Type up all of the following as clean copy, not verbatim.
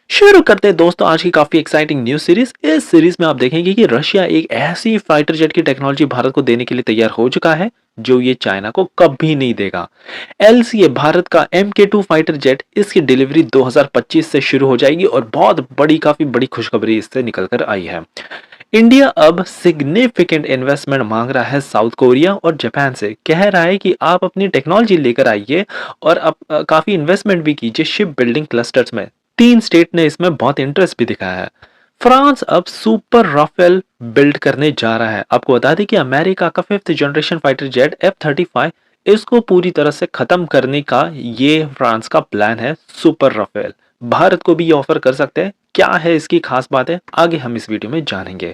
शुरू करते हैं दोस्तों आज की काफी एक्साइटिंग न्यूज सीरीज। इस सीरीज में आप देखेंगे कि रशिया एक ऐसी फाइटर जेट की टेक्नोलॉजी भारत को देने के लिए तैयार हो चुका है जो ये चाइना को कभी नहीं देगा। एलसीए भारत का MK2 फाइटर जेट, इसकी डिलीवरी 2025 से शुरू हो जाएगी और बहुत बड़ी काफी बड़ी खुशखबरी इससे निकल कर आई है। इंडिया अब सिग्निफिकेंट इन्वेस्टमेंट मांग रहा है साउथ कोरिया और जापान से। कह रहा है कि आप अपनी टेक्नोलॉजी लेकर आइए और अब काफी इन्वेस्टमेंट भी कीजिए शिप बिल्डिंग क्लस्टर्स में। 3 स्टेट ने इसमें बहुत इंटरेस्ट भी दिखाया है। फ्रांस अब सुपर राफेल बिल्ड करने जा रहा है। आपको बता दें कि अमेरिका का 5th generation fighter jet F-35, इसको पूरी तरह से खत्म करने का ये फ्रांस का प्लान है। सुपर राफेल भारत को भी ये ऑफर कर सकते हैं। क्या है इसकी खास बात है, आगे हम इस वीडियो में जानेंगे।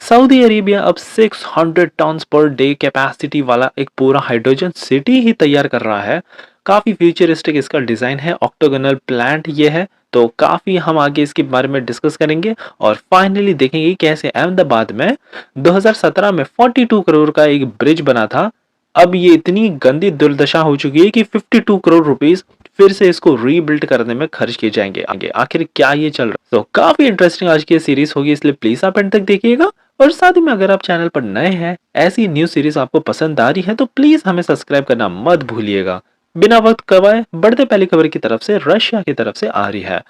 सऊदी अरेबिया अब 600 टन्स पर डे कैपेसिटी वाला एक पूरा हाइड्रोजन सिटी ही तैयार कर रहा है। काफी फ्यूचरिस्टिक इसका डिजाइन है। ऑक्टोगोनल प्लांट ये है, तो काफी हम आगे इसके बारे में डिस्कस करेंगे और फाइनली देखेंगे कैसे अहमदाबाद में 2017 में 42 करोड़ का एक ब्रिज बना था, अब ये इतनी गंदी दुर्दशा हो चुकी है कि 52 करोड़ रुपीस फिर से इसको रीबिल्ड करने में खर्च किए जाएंगे। आगे आखिर क्या ये चल रहा है, तो काफी इंटरेस्टिंग आज की सीरीज होगी, इसलिए प्लीज आप एंड तक देखिएगा। और साथ ही में अगर आप चैनल पर नए हैं, ऐसी न्यू सीरीज आपको पसंद आ रही है तो प्लीज हमें सब्सक्राइब करना मत भूलिएगा। बिना वक्त गवाए बढ़ते पहली खबर की तरफ से। रशिया की तरफ से आ रही है।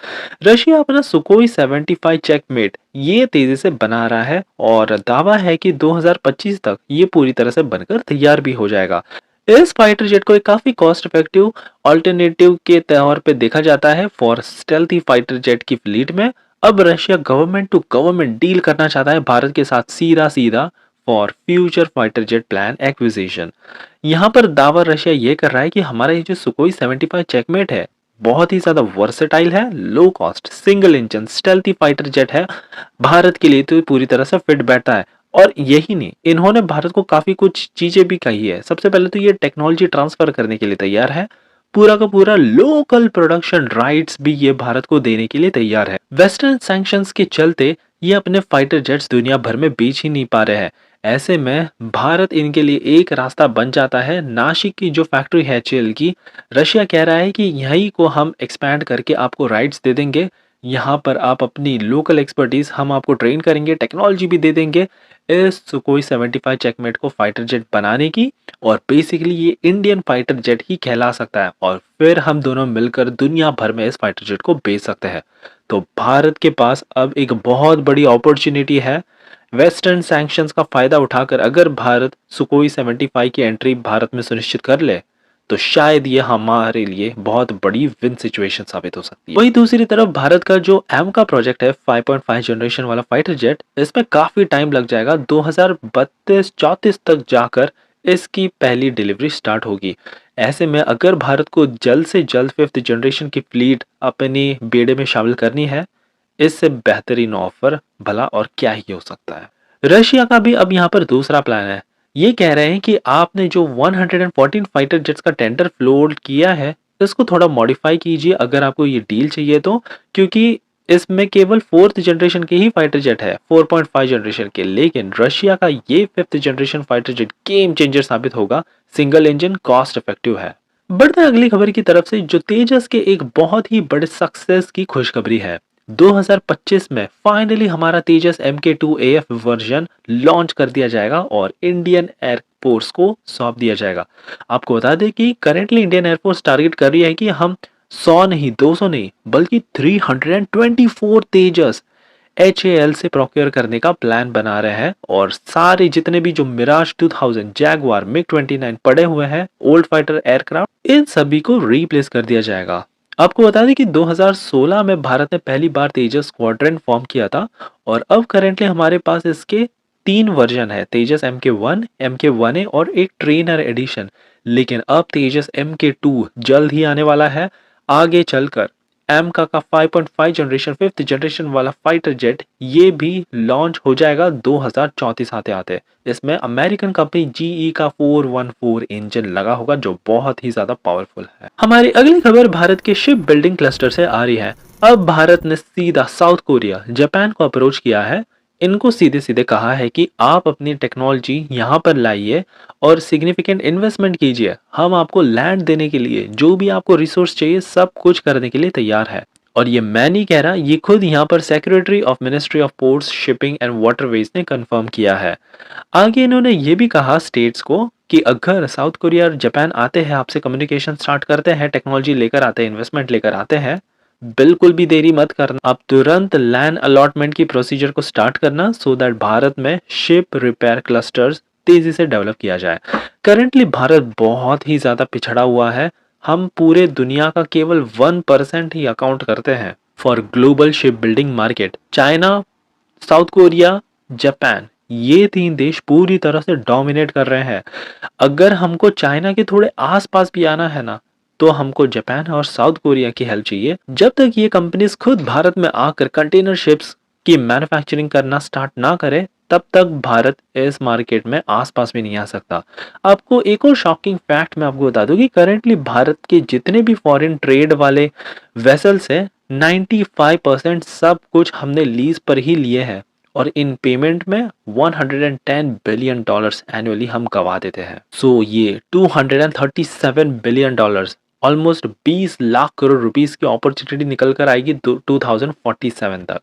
रशिया अपना सुकोई 75 चेकमेट ये तेजी से बना रहा है और दावा है कि 2025 तक ये पूरी तरह से बनकर तैयार भी हो जाएगा। इस फाइटर जेट को एक काफी कॉस्ट इफेक्टिव ऑल्टरनेटिव के तौर पे देखा जाता है फॉर स्टेल्थी फाइटर जेट की फ्लीट में। अब Russia government to government deal करना चाहता है भारत के साथ सीधा सीधा for future fighter jet plan acquisition. यहाँ पर दावा रशिया ये कर रहा है कि हमारा ये जो सुकोई 75 चेकमेट है बहुत ही ज्यादा वर्सेटाइल है, low cost single engine stealthy fighter jet है, भारत के लिए तो पूरी तरह से फिट बैठता है। और यही नहीं, इन्होंने भारत को काफी कुछ चीजें भी कही है। सबसे पहले तो ये टेक्नोलॉजी ट्रांसफर करने के लिए तैयार है। पूरा का पूरा लोकल प्रोडक्शन राइट्स भी ये भारत को देने के लिए तैयार है। वेस्टर्न सैंक्शंस के चलते ये अपने फाइटर जेट्स दुनिया भर में बेच ही नहीं पा रहे हैं। ऐसे में भारत इनके लिए एक रास्ता बन जाता है। नासिक की जो फैक्ट्री है HAL की, रशिया कह रहा है कि यहीं को हम एक्सपैंड करके आपको राइट्स दे देंगे। यहाँ पर आप अपनी लोकल एक्सपर्टीज हम आपको ट्रेन करेंगे, टेक्नोलॉजी भी दे देंगे इस सुकोई 75 चेकमेट को फाइटर जेट बनाने की। और बेसिकली ये इंडियन फाइटर जेट ही कहला सकता है और फिर हम दोनों मिलकर दुनिया भर में इस फाइटर जेट को बेच सकते हैं। तो भारत के पास अब एक बहुत बड़ी अपॉर्चुनिटी है। वेस्टर्न सैंक्शंस का फायदा उठाकर अगर भारत सुकोई 75 की एंट्री भारत में सुनिश्चित कर ले तो शायद ये हमारे लिए बहुत बड़ी विन सिचुएशन साबित हो सकती है। वही दूसरी तरफ भारत का जो एम का प्रोजेक्ट है 5.5 जनरेशन वाला फाइटर जेट, इसमें काफी टाइम लग जाएगा। 2032-34 तक जाकर इसकी पहली डिलीवरी स्टार्ट होगी। ऐसे में अगर भारत को जल्द से जल्द 5th जनरेशन की फ्लीट अपने बेड़े में शामिल करनी है, इससे बेहतरीन ऑफर भला और क्या ही हो सकता है। रशिया का भी अब यहाँ पर दूसरा प्लान है। ये कह रहे हैं कि आपने जो 114 फाइटर जेट्स का टेंडर फ्लोट किया है, इसको थोड़ा मॉडिफाई कीजिए अगर आपको ये डील चाहिए तो, क्योंकि इसमें केवल 4th जनरेशन के ही फाइटर जेट है, 4.5 जनरेशन के। लेकिन रशिया का ये 5th generation fighter jet game changer साबित होगा। सिंगल इंजन कॉस्ट इफेक्टिव है। बढ़ते हैं अगली खबर की तरफ से, जो तेजस के एक बहुत ही बड़े सक्सेस की खुशखबरी है। 2025 में फाइनली हमारा तेजस MK2 AF वर्जन लॉन्च कर दिया जाएगा और इंडियन एयरफोर्स को सौंप दिया जाएगा। आपको बता दें कि करेंटली इंडियन एयरफोर्स टारगेट कर रही है कि हम 100 नहीं, 200 नहीं, बल्कि 324 तेजस HAL से प्रोक्योर करने का प्लान बना रहे हैं। और सारे जितने भी जो मिराज 2000, जैगवार, MiG-29 पड़े हुए हैं ओल्ड फाइटर एयरक्राफ्ट, इन सभी को रिप्लेस कर दिया जाएगा। आपको बता दें कि 2016 में भारत ने पहली बार तेजस स्क्वाड्रन फॉर्म किया था और अब करेंटली हमारे पास इसके 3 वर्जन है, तेजस MK1, MK1A और एक ट्रेनर एडिशन। लेकिन अब तेजस MK2 जल्द ही आने वाला है। आगे चलकर एम का 5.5 जनरेशन 5th जनरेशन वाला फाइटर जेट ये भी लॉन्च हो जाएगा 2034 आते आते। इसमें अमेरिकन कंपनी GE का 414 इंजन लगा होगा जो बहुत ही ज्यादा पावरफुल है। हमारी अगली खबर भारत के शिप बिल्डिंग क्लस्टर से आ रही है। अब भारत ने सीधा साउथ कोरिया, जापान को अप्रोच किया है। इनको सीधे सीधे कहा है कि आप अपनी टेक्नोलॉजी यहाँ पर लाइए और सिग्निफिकेंट इन्वेस्टमेंट कीजिए। हम आपको लैंड देने के लिए जो भी आपको रिसोर्स चाहिए सब कुछ करने के लिए तैयार है। और ये मैं नहीं कह रहा, ये खुद यहाँ पर secretary of ministry of ports, shipping and waterways ने कंफर्म किया है। आगे इन्होंने ये भी कहा स्टेट्स को कि अगर साउथ कोरिया और जापान आते हैं, आपसे कम्युनिकेशन स्टार्ट करते हैं, टेक्नोलॉजी लेकर आते हैं, इन्वेस्टमेंट लेकर आते हैं, बिल्कुल भी देरी मत करना, आप तुरंत लैंड अलॉटमेंट की प्रोसीजर को स्टार्ट करना, सो दैट भारत में शिप रिपेयर क्लस्टर्स तेजी से डेवलप किया जाए। करंटली भारत बहुत ही ज्यादा पिछड़ा हुआ है, हम पूरे दुनिया का केवल 1% ही अकाउंट करते हैं for global ship building market. China, south Korea, Japan, ये तीन देश पूरी तरह से डोमिनेट कर रहे हैं। अगर हमको चाइना के थोड़े आसपास भी आना है ना, तो हमको जापान और साउथ कोरिया की हेल्प चाहिए। जब तक ये कंपनीज खुद भारत में आकर कंटेनर शिप्स की मैन्युफैक्चरिंग करना स्टार्ट ना करे, तब तक भारत इस मार्केट में आसपास भी नहीं आ सकता। आपको एक और शॉकिंग फैक्ट मैं आपको बता दूं कि करेंटली भारत के जितने भी फॉरेन ट्रेड वाले वेसल्स हैं, 95% सब कुछ हमने लीज पर ही लिए हैं, और इन पेमेंट में 110 बिलियन डॉलर्स एनुअली हम गवा देते हैं। सो ये 237 billion dollars, almost 20 lakh crore rupees की अपॉर्चुनिटी निकल कर आएगी 2047 तक।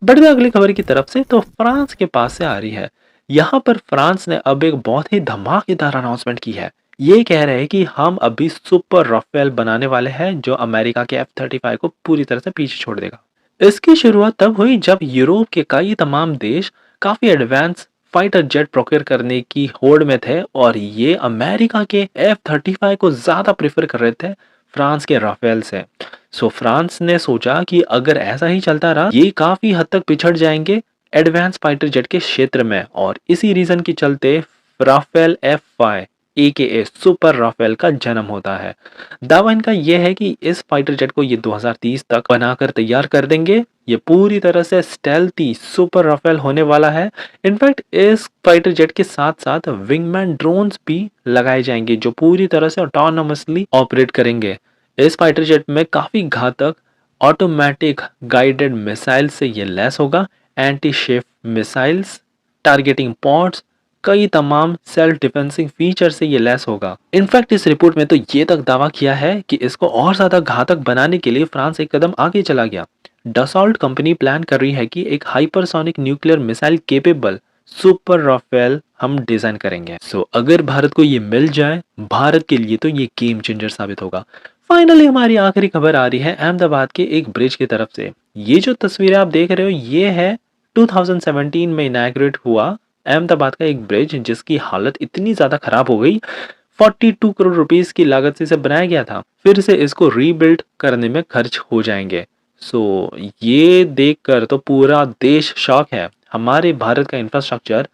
बढ़ते अगली खबर की तरफ से, तो फ्रांस के पास से आ रही है। यहाँ पर फ्रांस ने अब एक बहुत ही धमाकेदार अनाउंसमेंट की है। ये कह रहे हैं कि हम अभी सुपर राफेल बनाने वाले हैं, जो अमेरिका के F-35 को पूरी तरह से पीछे छोड़ देगा। इसकी शुरुआत तब हुई जब यूरोप के कई तमाम देश काफी एडवांस फाइटर जेट प्रोक्योर करने की होड़ में थे, और ये अमेरिका के F-35 को ज्यादा प्रेफर कर रहे थे फ्रांस के राफेल से। सो फ्रांस ने सोचा कि अगर ऐसा ही चलता रहा, ये काफी हद तक पिछड़ जाएंगे एडवांस फाइटर जेट के क्षेत्र में, और इसी रीजन के चलते Rafale F5 AKA super Rafale का जन्म होता है। दावा इनका यह है कि इस फाइटर जेट को ये 2030 तक बनाकर तैयार कर देंगे। ये पूरी तरह से स्टेल्थी सुपर राफेल होने वाला है। इनफैक्ट इस फाइटर जेट के साथ साथ विंगमैन ड्रोन्स भी लगाए जाएंगे, जो पूरी तरह से ऑटोनोमसली ऑपरेट करेंगे। इस फाइटर जेट में काफी घातक ऑटोमेटिक गाइडेड मिसाइल से ये लैस होगा, anti ship missiles, targeting pods, कई तमाम सेल्फ डिफेंसिंग फीचर से ये लैस होगा। इनफैक्ट इस रिपोर्ट में तो ये तक दावा किया है कि इसको और ज्यादा घातक बनाने के लिए फ्रांस एक कदम आगे चला गया। डसॉल्ट कंपनी प्लान कर रही है कि एक hypersonic nuclear missile capable super Rafale हम डिजाइन करेंगे। सो अगर भारत को ये मिल जाए, भारत के लिए तो ये गेम चेंजर साबित होगा। फाइनली हमारी आखिरी खबर आ रही है अहमदाबाद के एक ब्रिज की तरफ से। ये जो तस्वीरें आप देख रहे हो, ये है 2017 में इनॉग्रेट हुआ अहमदाबाद का एक ब्रिज, जिसकी हालत इतनी ज्यादा खराब हो गई, 42 करोड़ रुपीस की लागत से इसे बनाया गया था। फिर से इसको रीबिल्ड करने में खर्च हो जाएंगे। सो ये देखकर तो पूरा देश शॉक है। हमारे भारत का इंफ्रास्ट्रक्चर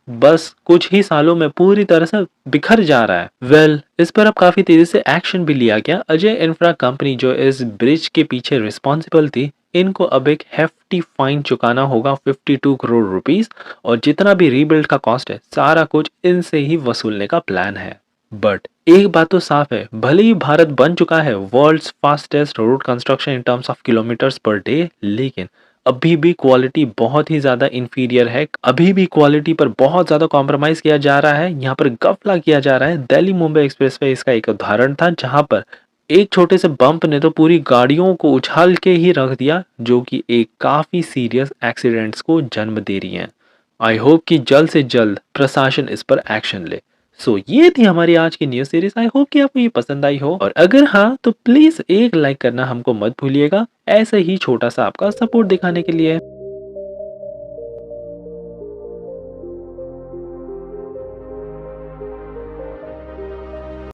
बस कुछ ही सालों में पूरी तरह से बिखर जा रहा है। इस पर अब काफी तेजी से एक्शन भी लिया गया। अजय इंफ्रा कंपनी जो इस ब्रिज के पीछे रिस्पॉन्सिबल थी, इनको अब एक हेफ्टी फाइन चुकाना होगा 52 करोड़ रुपीस, और जितना भी रीबिल्ड का कॉस्ट है, सारा कुछ इनसे ही वसूलने का प्लान है। बट एक बात तो साफ है, भले ही भारत बन चुका है world's fastest road construction in terms of kilometres per day, लेकिन अभी भी क्वालिटी बहुत ही ज्यादा इंफीरियर है। अभी भी क्वालिटी पर बहुत ज्यादा कॉम्प्रोमाइज किया जा रहा है, यहाँ पर गफला किया जा रहा है। दिल्ली मुंबई एक्सप्रेसवे इसका एक उदाहरण था, जहां पर एक छोटे से बम्प ने तो पूरी गाड़ियों को उछाल के ही रख दिया, जो कि एक काफी सीरियस एक्सीडेंट्स को जन्म दे रही है। आई होप कि जल्द से जल्द प्रशासन इस पर एक्शन ले। सो ये थी हमारी आज की न्यूज सीरीज। आई होप कि आपको ये पसंद आई हो, और अगर हाँ, तो प्लीज एक लाइक करना हमको मत भूलिएगा, ऐसे ही छोटा सा आपका सपोर्ट दिखाने के लिए।